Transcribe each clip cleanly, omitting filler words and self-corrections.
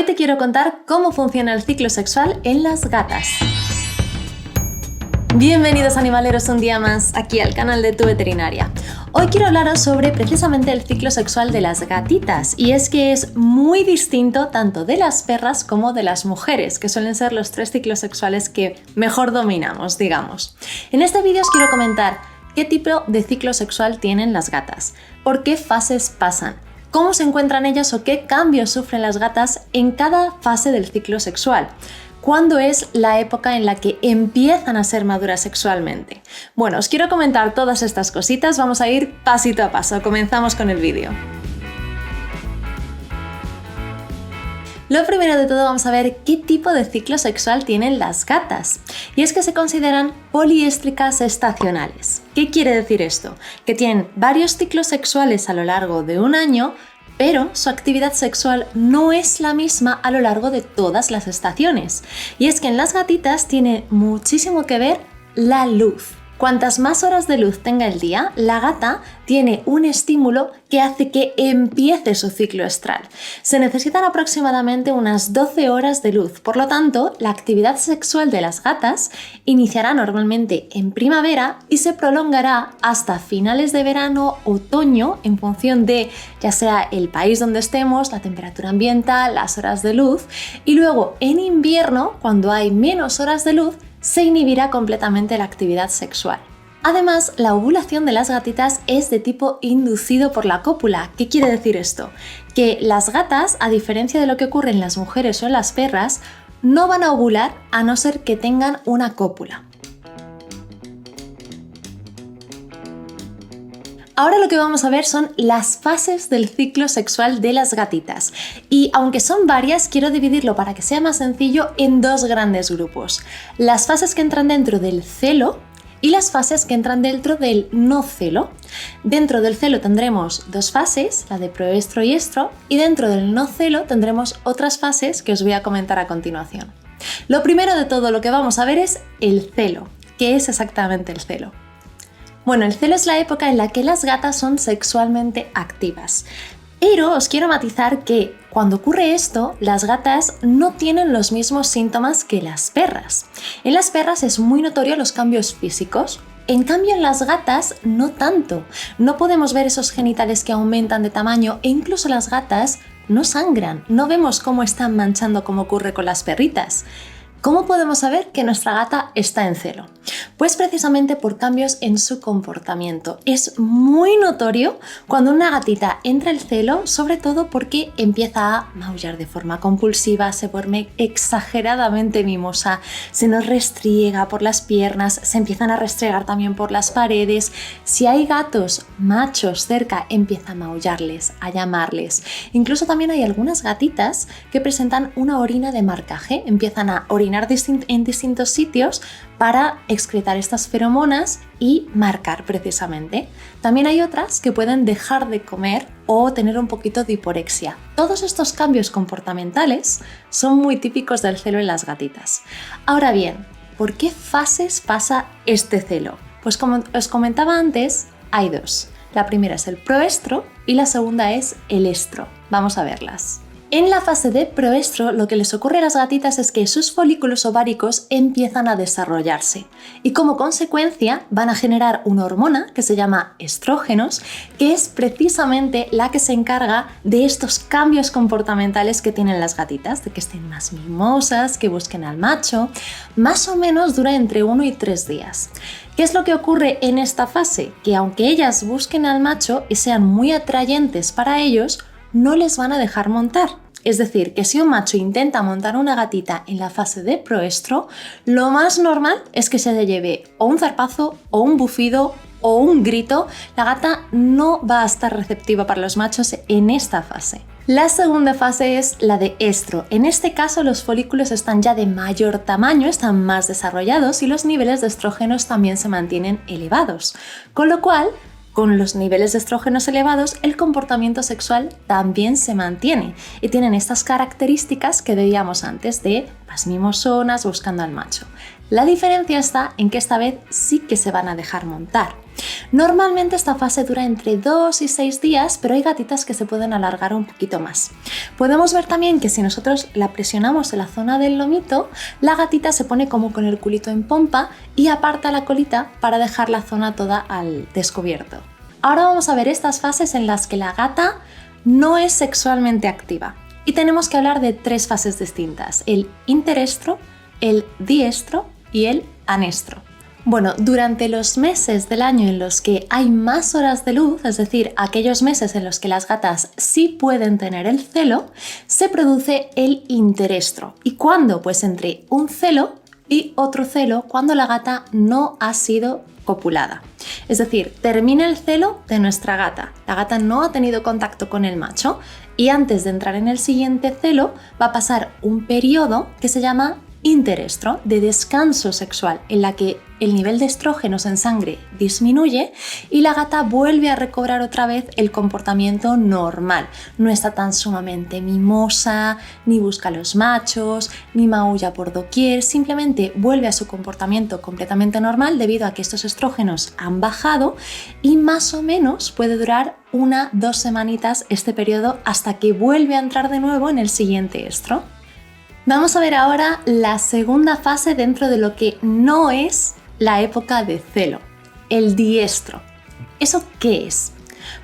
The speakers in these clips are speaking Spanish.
Hoy te quiero contar cómo funciona el ciclo sexual en las gatas. Bienvenidos animaleros un día más aquí al canal de Tu Veterinaria. Hoy quiero hablaros sobre precisamente el ciclo sexual de las gatitas, y es que es muy distinto tanto de las perras como de las mujeres, que suelen ser los tres ciclos sexuales que mejor dominamos, digamos. En este vídeo os quiero comentar qué tipo de ciclo sexual tienen las gatas, por qué fases pasan, cómo se encuentran ellas o qué cambios sufren las gatas en cada fase del ciclo sexual. ¿Cuándo es la época en la que empiezan a ser maduras sexualmente? Bueno, os quiero comentar todas estas cositas, vamos a ir pasito a paso, comenzamos con el vídeo. Lo primero de todo vamos a ver qué tipo de ciclo sexual tienen las gatas. Y es que se consideran poliéstricas estacionales. ¿Qué quiere decir esto? Que tienen varios ciclos sexuales a lo largo de un año, pero su actividad sexual no es la misma a lo largo de todas las estaciones. Y es que en las gatitas tiene muchísimo que ver la luz. Cuantas más horas de luz tenga el día, la gata tiene un estímulo que hace que empiece su ciclo estral. Se necesitan aproximadamente unas 12 horas de luz, por lo tanto, la actividad sexual de las gatas iniciará normalmente en primavera y se prolongará hasta finales de verano, otoño, en función de ya sea el país donde estemos, la temperatura ambiental, las horas de luz, y luego en invierno, cuando hay menos horas de luz, se inhibirá completamente la actividad sexual. Además, la ovulación de las gatitas es de tipo inducido por la cópula. ¿Qué quiere decir esto? Que las gatas, a diferencia de lo que ocurre en las mujeres o en las perras, no van a ovular a no ser que tengan una cópula. Ahora lo que vamos a ver son las fases del ciclo sexual de las gatitas. Y aunque son varias, quiero dividirlo para que sea más sencillo en dos grandes grupos. Las fases que entran dentro del celo y las fases que entran dentro del no celo. Dentro del celo tendremos dos fases, la de proestro y estro, y dentro del no celo tendremos otras fases que os voy a comentar a continuación. Lo primero de todo lo que vamos a ver es el celo. ¿Qué es exactamente el celo? Bueno, el celo es la época en la que las gatas son sexualmente activas. Pero os quiero matizar que cuando ocurre esto, las gatas no tienen los mismos síntomas que las perras. En las perras es muy notorio los cambios físicos. En cambio, en las gatas no tanto. No podemos ver esos genitales que aumentan de tamaño e incluso las gatas no sangran. No vemos cómo están manchando como ocurre con las perritas. ¿Cómo podemos saber que nuestra gata está en celo? Pues precisamente por cambios en su comportamiento. Es muy notorio cuando una gatita entra en celo, sobre todo porque empieza a maullar de forma compulsiva, se vuelve exageradamente mimosa, se nos restriega por las piernas, se empiezan a restregar también por las paredes. Si hay gatos machos cerca, empieza a maullarles, a llamarles. Incluso también hay algunas gatitas que presentan una orina de marcaje, empiezan a orinar en distintos sitios para excretar estas feromonas y marcar precisamente. También hay otras que pueden dejar de comer o tener un poquito de hiporexia. Todos estos cambios comportamentales son muy típicos del celo en las gatitas. Ahora bien, ¿por qué fases pasa este celo? Pues como os comentaba antes, hay dos. La primera es el proestro y la segunda es el estro. Vamos a verlas. En la fase de proestro, lo que les ocurre a las gatitas es que sus folículos ováricos empiezan a desarrollarse y como consecuencia van a generar una hormona que se llama estrógenos, que es precisamente la que se encarga de estos cambios comportamentales que tienen las gatitas, de que estén más mimosas, que busquen al macho. Más o menos dura entre 1 y 3 días. ¿Qué es lo que ocurre en esta fase? Que aunque ellas busquen al macho y sean muy atrayentes para ellos, no les van a dejar montar. Es decir, que si un macho intenta montar una gatita en la fase de proestro, lo más normal es que se le lleve o un zarpazo o un bufido o un grito. La gata no va a estar receptiva para los machos en esta fase. La segunda fase es la de estro. En este caso los folículos están ya de mayor tamaño, están más desarrollados y los niveles de estrógenos también se mantienen elevados. Con lo cual, con los niveles de estrógenos elevados, el comportamiento sexual también se mantiene y tienen estas características que veíamos antes de las mimosonas buscando al macho. La diferencia está en que esta vez sí que se van a dejar montar. Normalmente esta fase dura entre 2 y 6 días, pero hay gatitas que se pueden alargar un poquito más. Podemos ver también que si nosotros la presionamos en la zona del lomito, la gatita se pone como con el culito en pompa y aparta la colita para dejar la zona toda al descubierto. Ahora vamos a ver estas fases en las que la gata no es sexualmente activa. Y tenemos que hablar de 3 fases distintas: el interestro, el diestro y el anestro. Bueno, durante los meses del año en los que hay más horas de luz, es decir, aquellos meses en los que las gatas sí pueden tener el celo, se produce el interestro. ¿Y cuándo? Pues entre un celo y otro celo, cuando la gata no ha sido copulada. Es decir, termina el celo de nuestra gata. La gata no ha tenido contacto con el macho y antes de entrar en el siguiente celo va a pasar un periodo que se llama interestro, de descanso sexual, en la que el nivel de estrógenos en sangre disminuye y la gata vuelve a recobrar otra vez el comportamiento normal. No está tan sumamente mimosa, ni busca a los machos, ni maulla por doquier, simplemente vuelve a su comportamiento completamente normal debido a que estos estrógenos han bajado y más o menos puede durar 1-2 semanitas este periodo hasta que vuelve a entrar de nuevo en el siguiente estro. Vamos a ver ahora la segunda fase dentro de lo que no es la época de celo, el diestro. ¿Eso qué es?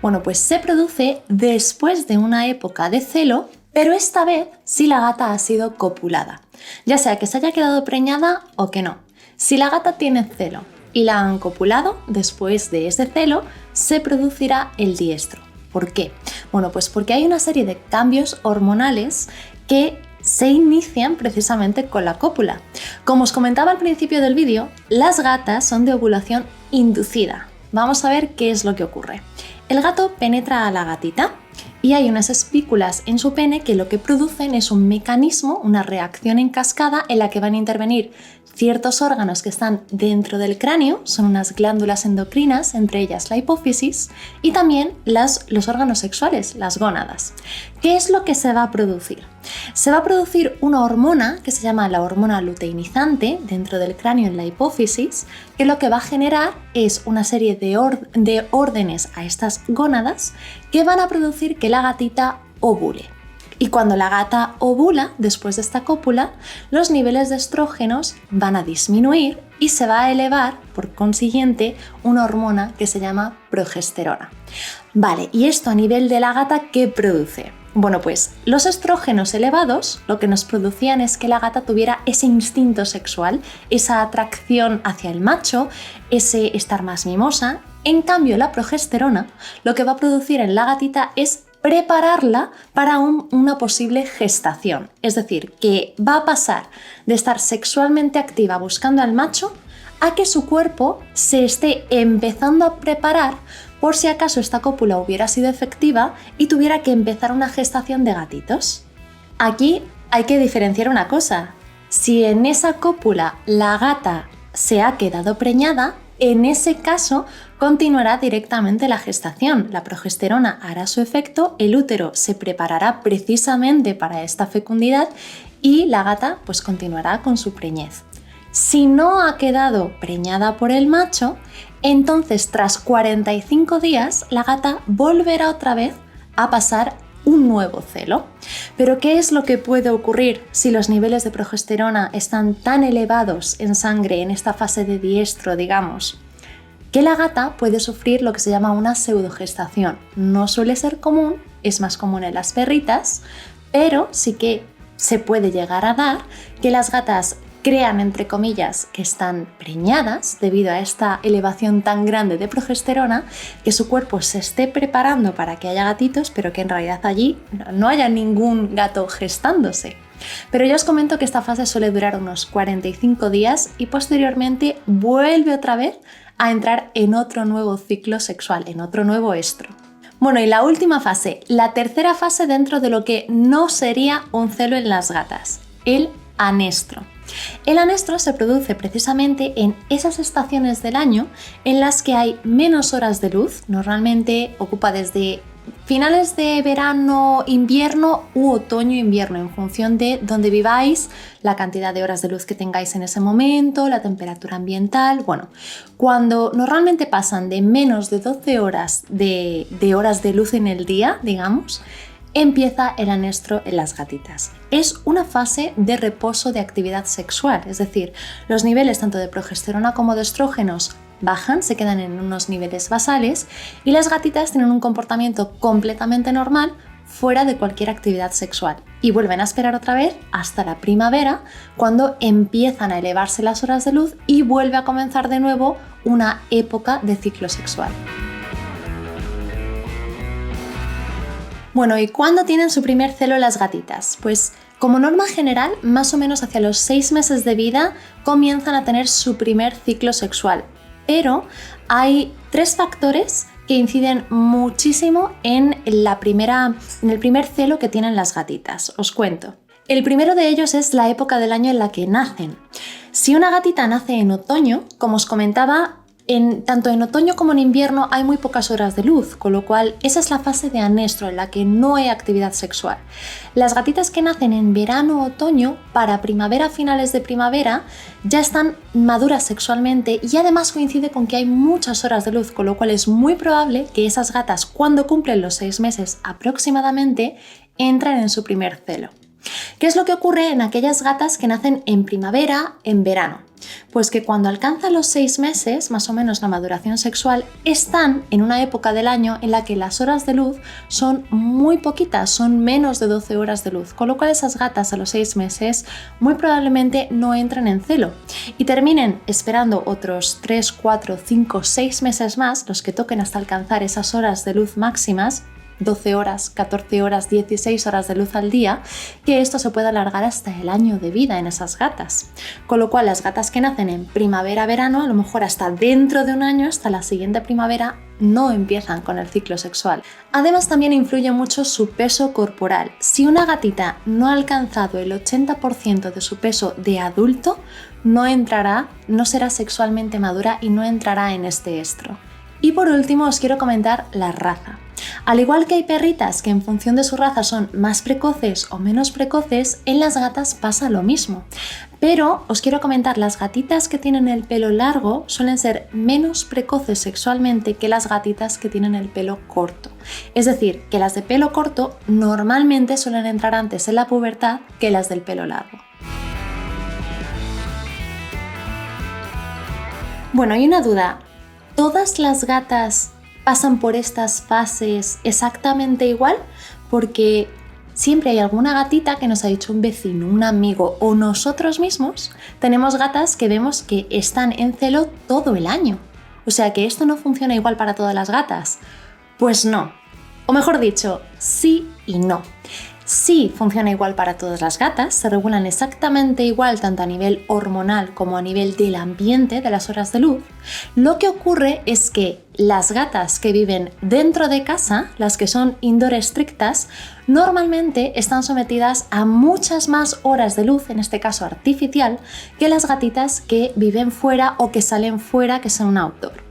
Bueno, pues se produce después de una época de celo, pero esta vez si la gata ha sido copulada, ya sea que se haya quedado preñada o que no. Si la gata tiene celo y la han copulado, después de ese celo se producirá el diestro. ¿Por qué? Bueno, pues porque hay una serie de cambios hormonales que se inician precisamente con la cópula. Como os comentaba al principio del vídeo, las gatas son de ovulación inducida. Vamos a ver qué es lo que ocurre. El gato penetra a la gatita y hay unas espículas en su pene que lo que producen es un mecanismo, una reacción en cascada en la que van a intervenir ciertos órganos que están dentro del cráneo, son unas glándulas endocrinas, entre ellas la hipófisis, y también los órganos sexuales, las gónadas. ¿Qué es lo que se va a producir? Se va a producir una hormona que se llama la hormona luteinizante dentro del cráneo en la hipófisis, que lo que va a generar es una serie de órdenes a estas gónadas que van a producir que la gatita ovule. Y cuando la gata ovula, después de esta cópula, los niveles de estrógenos van a disminuir y se va a elevar, por consiguiente, una hormona que se llama progesterona. Vale, ¿y esto a nivel de la gata qué produce? Bueno, pues los estrógenos elevados lo que nos producían es que la gata tuviera ese instinto sexual, esa atracción hacia el macho, ese estar más mimosa. En cambio, la progesterona lo que va a producir en la gatita es prepararla para una posible gestación. Es decir, que va a pasar de estar sexualmente activa buscando al macho a que su cuerpo se esté empezando a preparar por si acaso esta cópula hubiera sido efectiva y tuviera que empezar una gestación de gatitos. Aquí hay que diferenciar una cosa. Si en esa cópula la gata se ha quedado preñada, en ese caso continuará directamente la gestación. La progesterona hará su efecto, el útero se preparará precisamente para esta fecundidad y la gata pues continuará con su preñez. Si no ha quedado preñada por el macho, entonces tras 45 días la gata volverá otra vez a pasar un nuevo celo. Pero ¿qué es lo que puede ocurrir si los niveles de progesterona están tan elevados en sangre en esta fase de diestro, digamos? Que la gata puede sufrir lo que se llama una pseudogestación. No suele ser común, es más común en las perritas, pero sí que se puede llegar a dar que las gatas crean, entre comillas, que están preñadas debido a esta elevación tan grande de progesterona, que su cuerpo se esté preparando para que haya gatitos, pero que en realidad allí no haya ningún gato gestándose. Pero ya os comento que esta fase suele durar unos 45 días y posteriormente vuelve otra vez a entrar en otro nuevo ciclo sexual, en otro nuevo estro. Bueno, y la última fase, la tercera fase dentro de lo que no sería un celo en las gatas, el anestro. El anestro se produce precisamente en esas estaciones del año en las que hay menos horas de luz, normalmente ocupa desde finales de verano, invierno u otoño-invierno, en función de dónde viváis, la cantidad de horas de luz que tengáis en ese momento, la temperatura ambiental. Bueno, cuando normalmente pasan de menos de 12 horas de horas de luz en el día, digamos, empieza el anestro en las gatitas. Es una fase de reposo de actividad sexual, es decir, los niveles tanto de progesterona como de estrógenos bajan, se quedan en unos niveles basales y las gatitas tienen un comportamiento completamente normal fuera de cualquier actividad sexual y vuelven a esperar otra vez hasta la primavera, cuando empiezan a elevarse las horas de luz y vuelve a comenzar de nuevo una época de ciclo sexual. Bueno, ¿y cuándo tienen su primer celo las gatitas? Pues como norma general, más o menos hacia los 6 meses de vida comienzan a tener su primer ciclo sexual. Pero hay 3 factores que inciden muchísimo en el primer celo que tienen las gatitas. Os cuento. El primero de ellos es la época del año en la que nacen. Si una gatita nace en otoño, como os comentaba, tanto en otoño como en invierno hay muy pocas horas de luz, con lo cual esa es la fase de anestro en la que no hay actividad sexual. Las gatitas que nacen en verano o otoño, para primavera, finales de primavera, ya están maduras sexualmente y además coincide con que hay muchas horas de luz, con lo cual es muy probable que esas gatas, cuando cumplen los 6 meses aproximadamente, entren en su primer celo. ¿Qué es lo que ocurre en aquellas gatas que nacen en primavera, en verano? Pues que cuando alcanzan los 6 meses, más o menos la maduración sexual, están en una época del año en la que las horas de luz son muy poquitas, son menos de 12 horas de luz, con lo cual esas gatas a los 6 meses muy probablemente no entren en celo y terminen esperando otros 3, 4, 5, 6 meses más, los que toquen hasta alcanzar esas horas de luz máximas, 12 horas, 14 horas, 16 horas de luz al día, que esto se puede alargar hasta el año de vida en esas gatas. Con lo cual las gatas que nacen en primavera-verano, a lo mejor hasta dentro de un año, hasta la siguiente primavera, no empiezan con el ciclo sexual. Además también influye mucho su peso corporal. Si una gatita no ha alcanzado el 80% de su peso de adulto, no será sexualmente madura y no entrará en este estro. Y por último os quiero comentar la raza. Al igual que hay perritas que en función de su raza son más precoces o menos precoces, en las gatas pasa lo mismo. Pero os quiero comentar, las gatitas que tienen el pelo largo suelen ser menos precoces sexualmente que las gatitas que tienen el pelo corto. Es decir, que las de pelo corto normalmente suelen entrar antes en la pubertad que las del pelo largo. Bueno, hay una duda. ¿Todas las gatas pasan por estas fases exactamente igual? Porque siempre hay alguna gatita que nos ha dicho un vecino, un amigo o nosotros mismos, tenemos gatas que vemos que están en celo todo el año. O sea que esto no funciona igual para todas las gatas. Pues no. O mejor dicho, sí y no. Sí funciona igual para todas las gatas, se regulan exactamente igual tanto a nivel hormonal como a nivel del ambiente, de las horas de luz. Lo que ocurre es que las gatas que viven dentro de casa, las que son indoor estrictas, normalmente están sometidas a muchas más horas de luz, en este caso artificial, que las gatitas que viven fuera o que salen fuera, que son outdoor.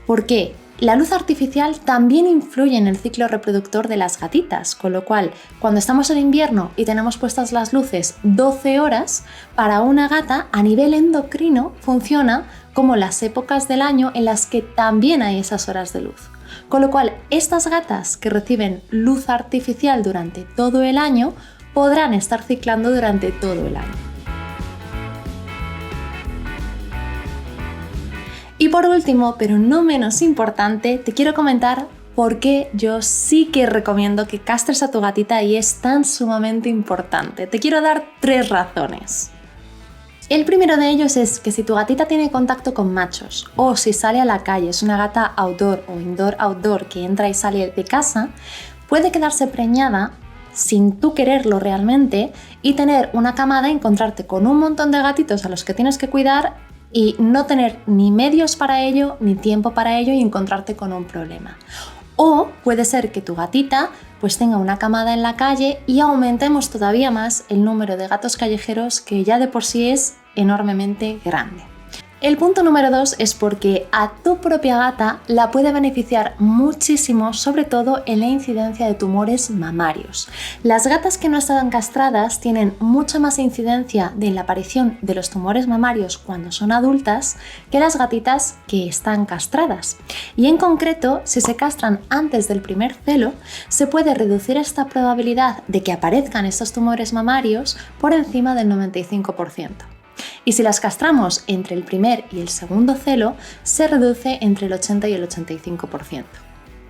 ¿Por qué? La luz artificial también influye en el ciclo reproductor de las gatitas, con lo cual, cuando estamos en invierno y tenemos puestas las luces 12 horas, para una gata a nivel endocrino funciona como las épocas del año en las que también hay esas horas de luz. Con lo cual, estas gatas que reciben luz artificial durante todo el año podrán estar ciclando durante todo el año. Y por último, pero no menos importante, te quiero comentar por qué yo sí que recomiendo que castres a tu gatita y es tan sumamente importante. Te quiero dar 3 razones. El primero de ellos es que si tu gatita tiene contacto con machos o si sale a la calle, es una gata outdoor o indoor-outdoor que entra y sale de casa, puede quedarse preñada sin tú quererlo realmente y tener una camada, encontrarte con un montón de gatitos a los que tienes que cuidar y no tener ni medios para ello, ni tiempo para ello y encontrarte con un problema. O puede ser que tu gatita pues tenga una camada en la calle y aumentemos todavía más el número de gatos callejeros que ya de por sí es enormemente grande. El punto número 2 es porque a tu propia gata la puede beneficiar muchísimo, sobre todo en la incidencia de tumores mamarios. Las gatas que no están castradas tienen mucha más incidencia de la aparición de los tumores mamarios cuando son adultas que las gatitas que están castradas. Y en concreto, si se castran antes del primer celo, se puede reducir esta probabilidad de que aparezcan estos tumores mamarios por encima del 95%. Y si las castramos entre el primer y el segundo celo, se reduce entre el 80 y el 85%.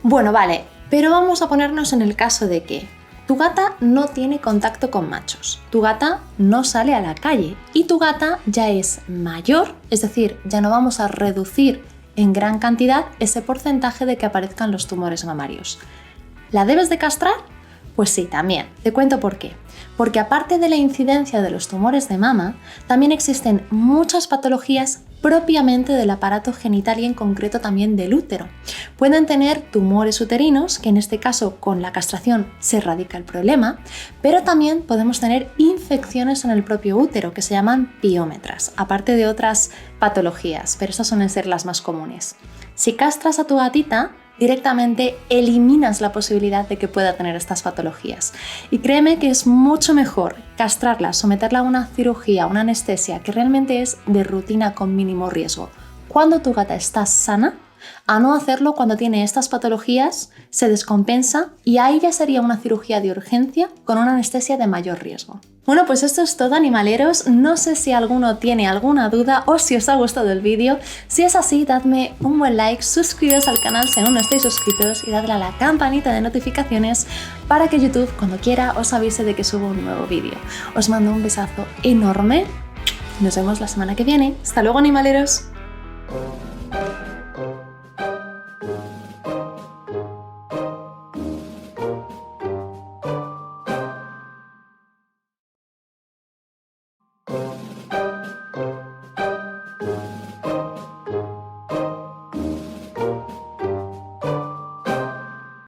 Bueno, vale, pero vamos a ponernos en el caso de que tu gata no tiene contacto con machos, tu gata no sale a la calle y tu gata ya es mayor, es decir, ya no vamos a reducir en gran cantidad ese porcentaje de que aparezcan los tumores mamarios. ¿La debes de castrar? Pues sí, también. Te cuento por qué. Porque aparte de la incidencia de los tumores de mama, también existen muchas patologías propiamente del aparato genital y en concreto también del útero. Pueden tener tumores uterinos, que en este caso con la castración se erradica el problema, pero también podemos tener infecciones en el propio útero que se llaman piómetras, aparte de otras patologías, pero estas suelen ser las más comunes. Si castras a tu gatita, directamente eliminas la posibilidad de que pueda tener estas patologías. Y créeme que es mucho mejor castrarla, someterla a una cirugía, una anestesia que realmente es de rutina con mínimo riesgo, cuando tu gata está sana, a no hacerlo cuando tiene estas patologías, se descompensa y ahí ya sería una cirugía de urgencia con una anestesia de mayor riesgo. Bueno, pues esto es todo, animaleros. No sé si alguno tiene alguna duda o si os ha gustado el vídeo. Si es así, dadme un buen like, suscribiros al canal si aún no estáis suscritos y dadle a la campanita de notificaciones para que YouTube, cuando quiera, os avise de que subo un nuevo vídeo. Os mando un besazo enorme. Nos vemos la semana que viene. ¡Hasta luego, animaleros!